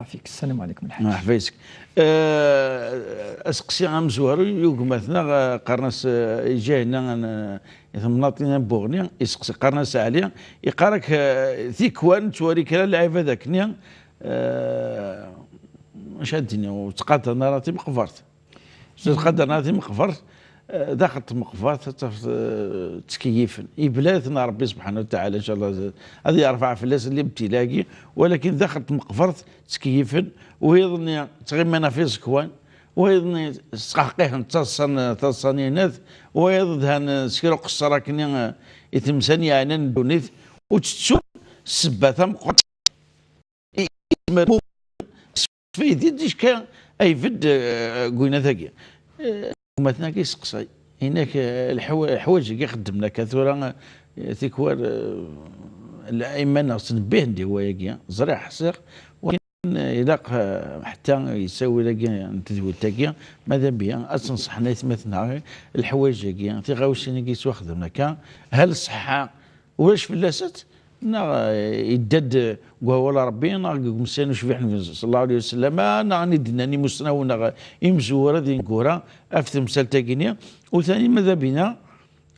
فيك. السلام عليكم الحاج. حفايسك. اسقسي غام زوارو يوكماتنا قرناس جاينا ثمناطينا بوغنيا يسقسي قرناس عليا يقارك ثيكوان تواري كلا لعيبه ذاك نيا شادني وتقادر ناراتي مقفرت تقادر ناراتي مقفرت دخلت مقفرت تكييف يبلاتنا ربي سبحانه وتعالى ان شاء الله هذه يرفع فلاس اللي ابتلاقي، ولكن دخلت مقفرت تكييف ويظني تغيمنا في سكوان ويظني سقحقيه تصنينات ويظهن سكيرو قصرا كني يتمسني عنا دونيت وتشوف السباثه مقط في ديش كان اي فد قوينا ثاقي مثلا كيسقسي هناك الحوايج اللي خدمنا كثورا تيكوار الايمان تنبيه ندي هو ياكي زرع حسيق ولكن يلاق حتى يساوي لاكي نتدوي تاكي ماذا بيا تنصحنا مثلا الحوايج ياكي تيغاوسيني كيسوا خدمنا كان هل الصحه واش فلاسات نا يدد ولا ربي نا مسانو شبيح صلى الله عليه وسلم نا ندناني مسناونا يمزورا ذي كورا افتم مسالتاكينيا وثاني ماذا بينا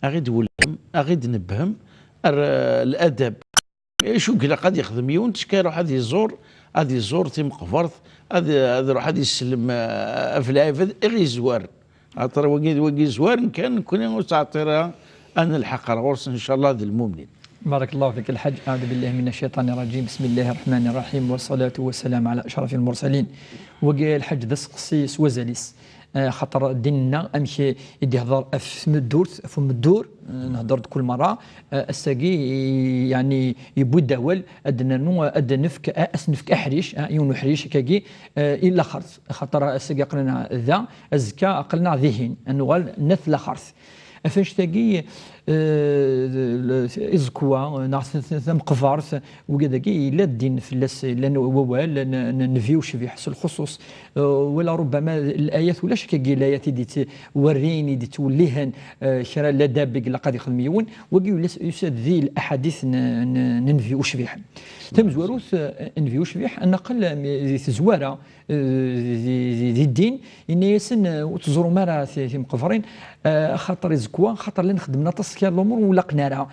اغيد ولهم اغيد نبهم الادب شو كلا قد يخدم يون تشكى روح هذه يزور تيم قفرت هذا روح هذه يسلم في العفد غير زوار عطر وقي زوار كان كنا مستعطرها ان الحق الغرس ان شاء الله ذي المؤمنين. بارك الله فيك الحاج. أعوذ بالله من الشيطان الرجيم. بسم الله الرحمن الرحيم والصلاة والسلام على أشرف المرسلين. وقال الحاج دسقسيس وزاليس خاطر ديننا امشي يدي هضر فم الدور نهضر كل مره الساقي يعني يبو الدول ادنفك اسنفك احريش يونو حريش كاكي الا خرث خاطر الساقي قلنا ذا الزكا قلنا ذهن انه نث خرث فاش تاقي إزكوا نعرف مقفارث وكذاكي لا الدين فلاس لأنه ووال نفيو شبيه حس الخصوص ولا ربما الآيات ولا شك الآيات دي توريني دي توليهن شرا لا دابق لا قد يخدميون وكي يساد ذي الأحاديث ننفيو شبيه تم زواروث نفيو شبيه أن قل ذي زوارة ذي الدين إن يسن وتزوروا مرة في مقفرين خاطر إزكوا خاطر لن خدمنا تصكير الأمور ولا قنارة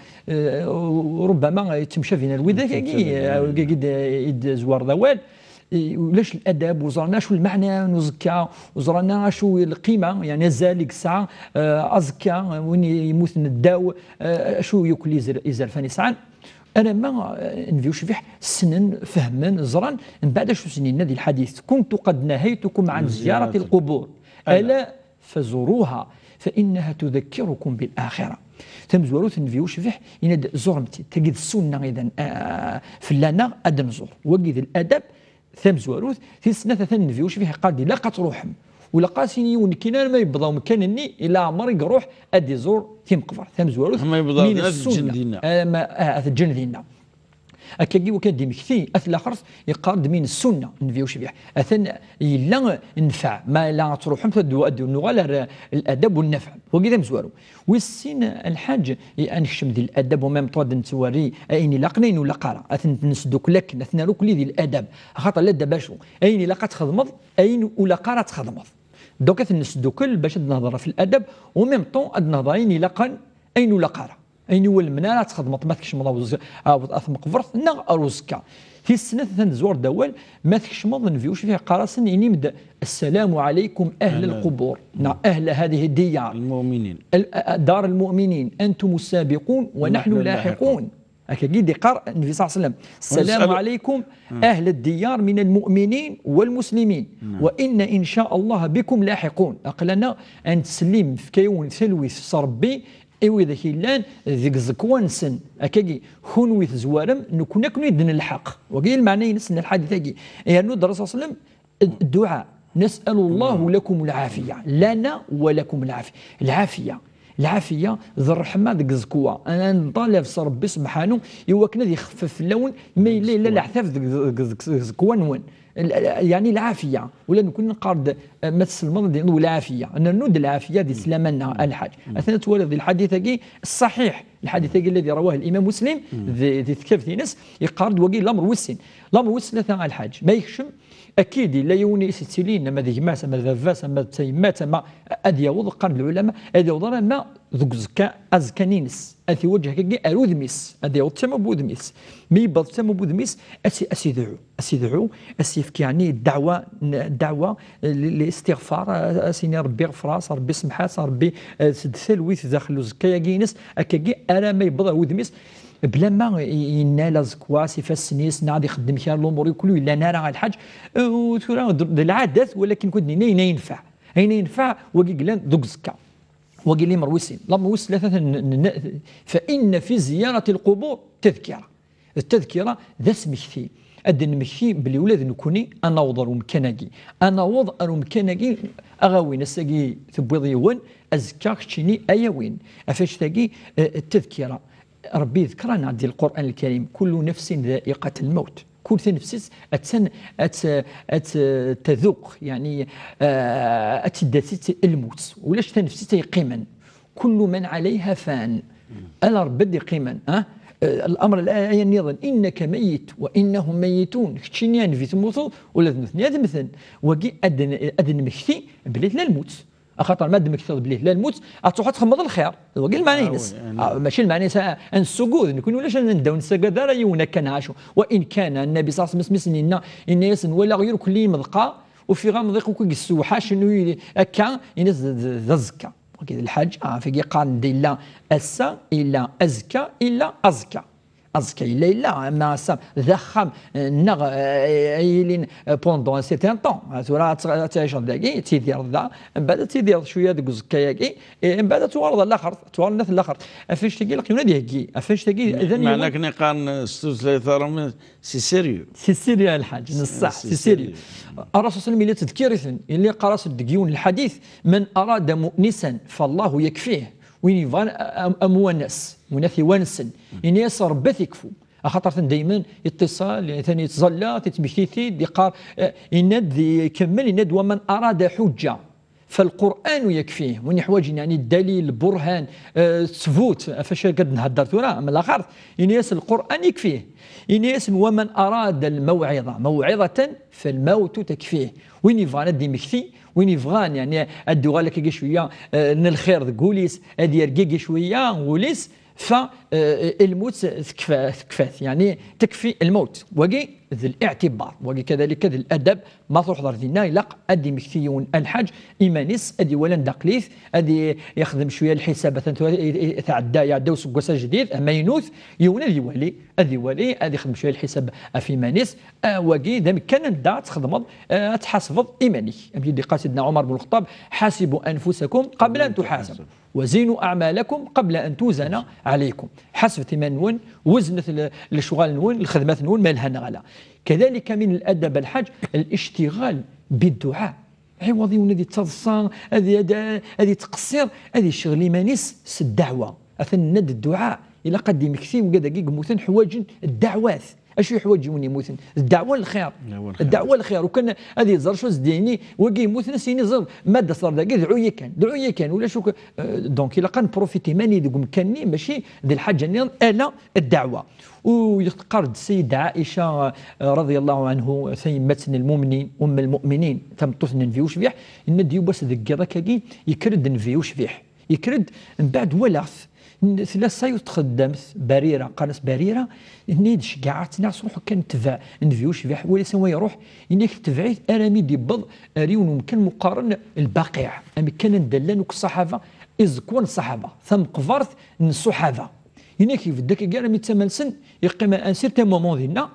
ربما يتمشى فينا الوداع كي زوار ذوال ولاش الادب وزرنا شو المعنى نزكى وزرنا شو القيمه يعني زالك ساعه ازكى وين يموت الداو شو ياكل يزال فاني ساعه انا ما نفيوش فيه سنن فهما زران من بعد شو سنين هذه الحديث كنت قد نهيتكم عن زياره القبور الا فزوروها فانها تذكركم بالاخره. تم زواروث نفيوش فيه يناد زورمتي تجد السنه اذا فلانا ادم زور وجد الادب ثم زواروث في سنه ثاني نفيوش فيه قال لا قتروحهم ولا قاسيني ونكينا ما يبضاو مكانني الى عمر يروح ادي زور ثم قفر ثم زواروث ما يبضاو السنه الجن دينا أكاكي وكادي مكثي أثلا خرص يقارد من السنة نفيوش بيه أثن يلا نفع ما لا تروحهم تدو النغال الأدب والنفع وكذا مزوارو والسين الحاج أنشم ذي الأدب ومام طود نتوري أيني لقنين ولا قارا أثن نسدوك لك أثن روك لي ذي الأدب خاطر لا دباشو أيني لقات خدمض أين ولا قارا تخدمض دوك أثن نسدوك باش نهضر في الأدب ومام طون أد نهضرين لقن أين ولا قارا أين هو المنارة تخدمت ما تكشمض أو أثم قفرت نا أروزكا في السنة ثان زوار دوال ما تكشمض نفيوش فيها قراصن يعني مد السلام عليكم أهل القبور أهل هذه الديار المؤمنين دار المؤمنين أنتم السابقون ونحن لاحقون أكيد قرأ النبي صلى الله عليه وسلم السلام عليكم أهل الديار من المؤمنين والمسلمين وإن إن شاء الله بكم لاحقون أقلنا أن تسلم في كيون ثلوث صربي إيوه ذاك اللان ذيك زكوان سن أكاكي خونوي زوارم نكون يدن الحق وقيل المعنى نسن الحديث أكي يعني الرسول صلى الله عليه وسلم الدعاء نسأل الله لكم العافية لنا ولكم العافية ذو الرحمة ذيك زكوة أنا نطالب صار ربي سبحانه يوكنا يخفف اللون ما إلا العثاف ذيك زكوان وين يعني العافيه ولا نكون نقارد مثل المرض والعافيه انا نود العافيه دي سلامنا الحاج اثناء تولد الحديث الصحيح الحديث الذي رواه الامام مسلم ذي كتاب ناس يقارد وقيل الامر وسن الامر وسن ثاني الحاج ما يكشم اكيد لا يوني ستيلين ما ذيك ماس ما ذفاس ما تيمات ما ادي يوض قرن العلماء ادي وضر ما ذوك زكا ازكانينس اثي وجه كي ارودميس ادي يوض تما بودميس مي بض تما بودميس اسي دعو اسيفك يعني الدعوه للاستغفار اسيني ربي غفراس ربي سمحات ربي ثلويث داخل زكا كينس اكاكي انا ما يبض ودميس بلا ما ينال زكوا سيفاس سنيس ناضي يخدم كان الامور كله الا نار على الحاج العادات ولكن كنت ينفع وكي قلنا دوك زكا وقال لي مروسين لا مروس ثلاثه فان في زياره القبور تذكره التذكره ذا سمكتي ادن مكي بلي ولاد نكوني انا وضر مكانكي انا وضر مكانكي اغاوين الساقي ثبوض يوان ازكاك تشيني ايوين افاش تاقي التذكره ربي يذكرنا عند القرآن الكريم كل نفس ذائقة الموت كل نفس تذوق يعني أتدسي الموت ولاش تنفسي قيما كل من عليها فان ألا ربي قيما الأمر الآية النظام إنك ميت وإنهم ميتون كتشينيان في تموتوا ولا ثنيا مثلا وقي أدن مكتي بليت لا الموت اخاطر ما دمك بليه لا الموت تروح تخمض الخير وقال المعنى ينس ماشي المعنى السجود نكون ولاش نداو نسجد راه يونا كنعاشوا وان كان النبي صلى الله عليه وسلم سنينا ان يسن ولا غير كل مذقى وفي غامض كوك السوحه شنو هكا ينس زكا وكذا الحاج في قال لا اسا الا ازكى الا ازكى أزكى إلا ما سام ذخم نغ إيلين بوندون سيتان طون تورا تعيش ذاكي تيدير ذا من بعد تيدير شوية ديك زكاياكي من بعد توارد الآخر توارد الآخر أفاش تجي لك ينادي هكي أفاش تجي إذا معناه كني قان ستوثلاثة سي سيريو الحاج نصح سي سيريو الرسول صلى الله عليه وسلم تذكير اللي قرأ الدقيون الحديث من أراد مؤنسا فالله يكفيه وين يفان امونس وناثي وانسن ان يسر بثكفو خاطر دائما اتصال ثاني يتزلى تتمشيتي يقار يند يكمل يند ومن اراد حجه فالقران يكفيه وين يحواج يعني الدليل برهان ثبوت فاش قد نهضر ثورا من الاخر ينيس القران يكفيه ينيس ومن اراد موعظه فالموت تكفيه وين يفان دي مكثي وين يفغان يعني ادو لك شويه من الخير تقوليس ادي يرقيق شويه نقوليس فالموت تكفات يعني تكفي الموت وقي ذي الاعتبار وقي كذلك ذي الادب ما تحضر ذينا يلق ادي مكثيون الحاج ايمانيس ادي ولا دقليث ادي يخدم شويه الحساب تعدى يعدو سكوسا جديد اما ينوث يونا ذي ولي ادي يخدم شويه الحساب في ايمانيس وقي ذا كان دا تخدم تحاسب ايماني بدي قال سيدنا عمر بن الخطاب حاسبوا انفسكم قبل ان تحاسبوا وزينوا اعمالكم قبل ان توزن عليكم حسبت من نون وزنة الشغال نون الخدمات نون ما لها نغلا كذلك من الادب الحاج الاشتغال بالدعاء عوضي ونادي تصان هذه تقصير هذه شغل مانيس الدعوه اثن ند الدعاء الى قد مكثي وقد دقيق موثن حواج الدعوات اشو يحواج يوني موثن الدعوه للخير الدعوه للخير وكان هذه زرشو زديني وكي موثن سيني زر ماده صار داكي دعويه كان ولا شو دونك الى قن بروفيتي ماني دوك مكاني ماشي ذي الحاجه الا الدعوه ويقرد السيدة عائشة رضي الله عنه ثيمتن المؤمنين أم المؤمنين تم طثن نفيوش فيح إن ديو بس ذكي كاكي يكرد نفيوش فيح يكرد من بعد ولغث ثلاث سايو تخدمت بريرة قالت بريرة إني شقعت ناس روحو كان تبع نفيوش فيح ولا سوا يروح إنك تبعيت أرامي دي بض أريون ممكن مقارن الباقع أمي كان ندلانك الصحابة إذ كون الصحابة ثم قفرت الصحابة هنا كيف بدك قال 100 سن يقيم ان سيرتان مومون ديالنا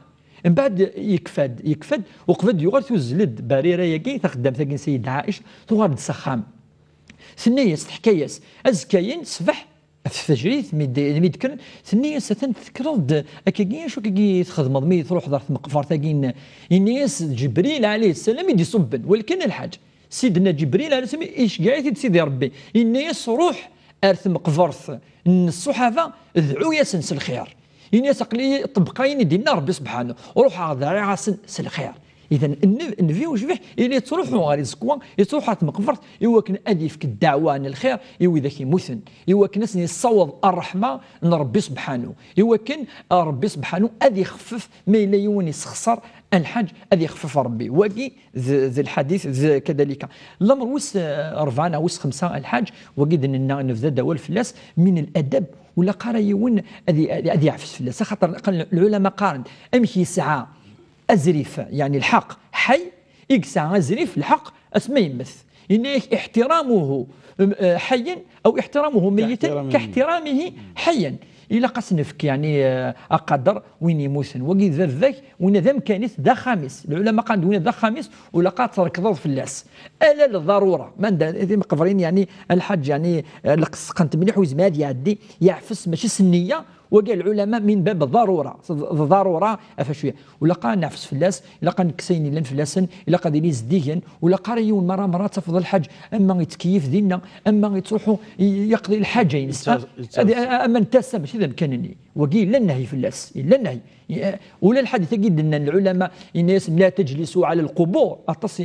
من بعد يكفد وقفد يغال توزلد بريره ياكي تخدم ثاكين سيدة عائشه تغارد سخام ثنياس تحكاياس ازكاين صبح في الفجريت ميدكن ثنياس تذكرد اكاكيا شو كي تخدم مي تروح دار مقفر ثاكين الناس جبريل عليه السلام يدي صبن ولكن الحاج سيدنا جبريل عليه السلام ايش قاعد سيدي ربي الناس روح ارثم قفرث الصحابه ذعوا ياسن الخير الناس قلي طبقاين دينا ربي سبحانه وروح هذا سن الخير اذا النفي وجبح الى تروحوا غير زكوا يتروحوا تمقفرت ايوا كان ادي فيك الدعوه عن الخير ايوا ذاك يموثن ايوا كان يصوض الرحمه من ربي سبحانه ايوا كان ربي سبحانه ادي يخفف ما الا يون يسخسر الحج ادي يخفف ربي واقي ذي الحديث كذلك الامر وس 4 وس 5 الحج وقد اننا نبدا دول فلاس من الادب ولا قرا يون ادي يعفس فلاس خاطر العلماء قارن امشي ساعه ازريف يعني الحق حي يقسع ازريف الحق اسمه يمث إن احترامه حيا او احترامه ميتا كاحترامه حيا الى قصنفك يعني اقدر وين يموسن وقيد ذاك وين ذا مكانيس ذا خامس العلماء قالوا وين ذا خامس ولا قات تركض في اللاس الا للضروره ما مقفرين يعني الحج يعني قنت مليح وزماد يعدي يعفس ماشي سنيه وقال العلماء من باب الضروره افشويه ولا قال نعفس فلاس الا قال نكسين لن فلاسن الا قال لي زديا ولا قريون مره تفضل الحج اما يتكيف دينا اما يتروحوا يقضي الحاجه اما انتسى ماشي ذا مكانني وقيل لا النهي فلاس لا النهي ولا الحديث قد ان العلماء الناس لا تجلسوا على القبور اتص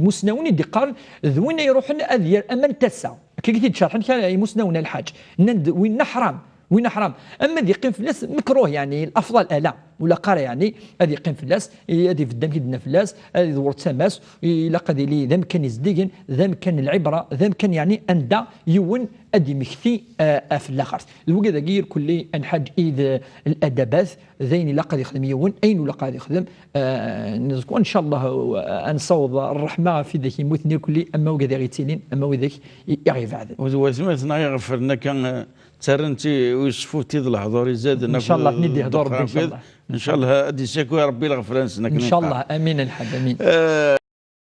مسنون يدي قال ذوين يروحون اذير اما انتسى كي قلت شرح مسنون الحاج وين حرام وين حرام اما ذي يقيم فلاس مكروه يعني الافضل الا ولا قرا يعني هذه يقيم فلاس هذه في الدم كيدنا فلاس هذه دور تماس الا قد لي ذا مكان يزديقن ذا مكان العبره ذا مكان يعني اندا يون ادي مكثي في الاخر الوقت غير كل انحاج اذ الادبات ذين لا قد يخدم يون اين ولا قد يخدم وان شاء الله نصوض الرحمه في ذاك يموتني كل اما وقد غيتيلين اما وذاك يغيب عاد وسمعتنا يغفرنا كان ترنتي ويشفوتي الحضور يزاد ان شاء الله ندي حضور ان شاء الله ان شاء الله هادي شكوى ربي الغفران ان شاء الله امين الحاج امين